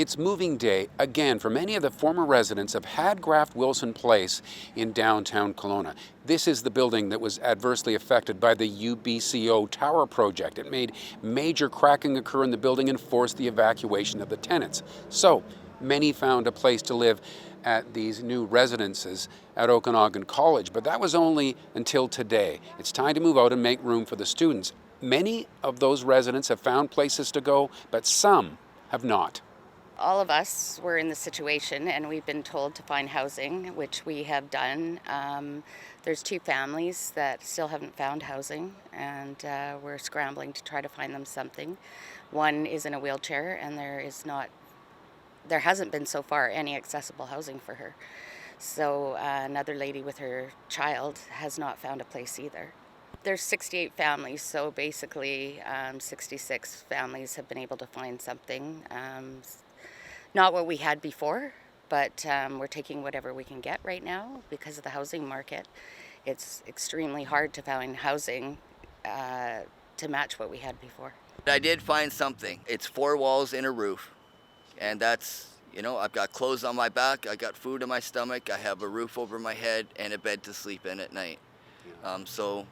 It's moving day again for many of the former residents of Hadgraft Wilson Place in downtown Kelowna. This is the building that was adversely affected by the UBCO tower project. It made major cracking occur in the building and forced the evacuation of the tenants. So many found a place to live at these new residences at Okanagan College, but that was only until today. It's time to move out and make room for the students. Many of those residents have found places to go, but some have not. All of us were in the situation and we've been told to find housing, which we have done. There's 2 families that still haven't found housing, and we're scrambling to try to find them something. One is in a wheelchair, and there hasn't been so far any accessible housing for her. So another lady with her child has not found a place either. There's 68 families, so basically 66 families have been able to find something. Not what we had before, but we're taking whatever we can get right now because of the housing market. It's extremely hard to find housing to match what we had before. I did find something. It's 4 walls and a roof. And that's, I've got clothes on my back, I got food in my stomach, I have a roof over my head, and a bed to sleep in at night. So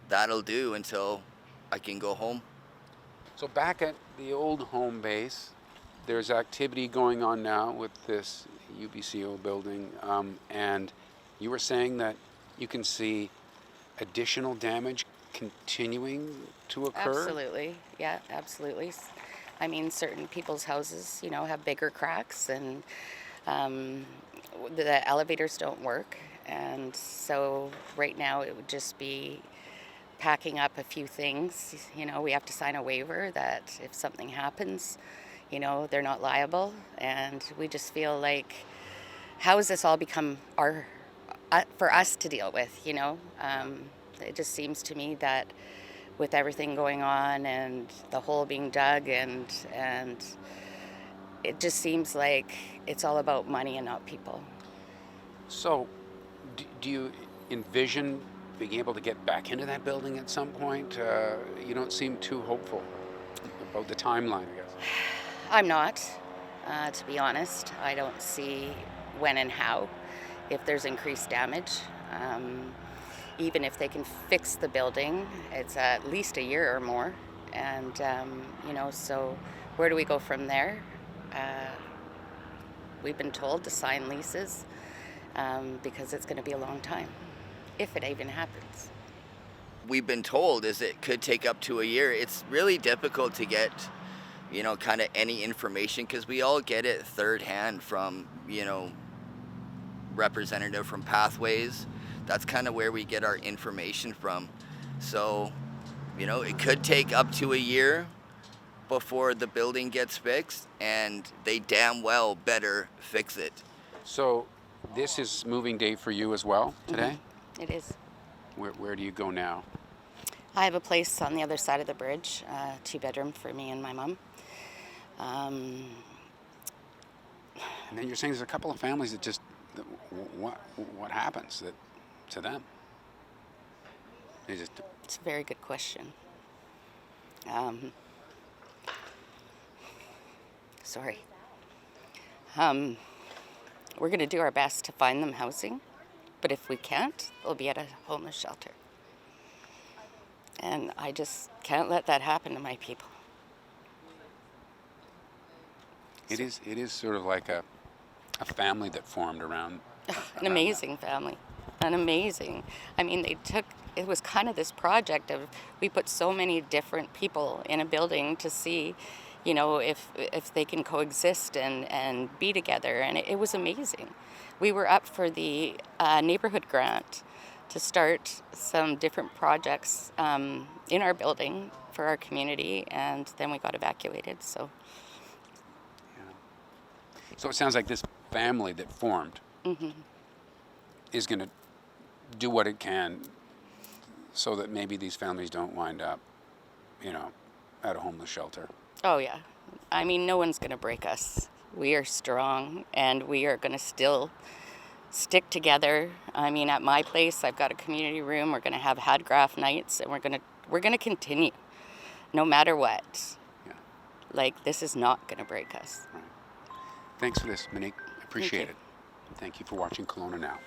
that'll do until I can go home. So back at the old home base, there's activity going on now with this UBCO building, and you were saying that you can see additional damage continuing to occur? Absolutely, yeah, absolutely. I mean, certain people's houses, have bigger cracks, and the elevators don't work, and so right now it would just be packing up a few things. We have to sign a waiver that if something happens, they're not liable, and we just feel like, how has this all become for us to deal with, It just seems to me that with everything going on and the hole being dug and it just seems like it's all about money and not people. So do you envision being able to get back into that building at some point? You don't seem too hopeful about the timeline, I guess. I'm not, to be honest. I don't see when and how, if there's increased damage. Even if they can fix the building, it's at least a year or more. And, so where do we go from there? We've been told to sign leases because it's going to be a long time, if it even happens. We've been told is it could take up to a year. It's really difficult to get kind of any information because we all get it third hand from, representative from Pathways. That's kind of where we get our information from. So, it could take up to a year before the building gets fixed, and they damn well better fix it. So this is moving day for you as well today? Mm-hmm. It is. Where do you go now? I have a place on the other side of the bridge, 2-bedroom for me and my mom. And then you're saying there's a couple of families that just, what happens to them? It's a very good question. Sorry. We're going to do our best to find them housing, but if we can't, they'll be at a homeless shelter. And I just can't let that happen to my people. It is sort of like a family that formed around an amazing family. An amazing. I mean, it was kind of this project of, we put so many different people in a building to see, if they can coexist and be together. And it was amazing. We were up for the neighborhood grant to start some different projects in our building for our community, and then we got evacuated, so. So it sounds like this family that formed Mm-hmm. is going to do what it can so that maybe these families don't wind up, at a homeless shelter. Oh, yeah. I mean, no one's going to break us. We are strong, and we are going to still stick together. I mean, at my place, I've got a community room. We're going to have Hadgraft nights, and we're going to continue, no matter what. Yeah. like, this is not going to break us. Thanks for this, Monique. Appreciate you. it. Thank you for watching Kelowna Now.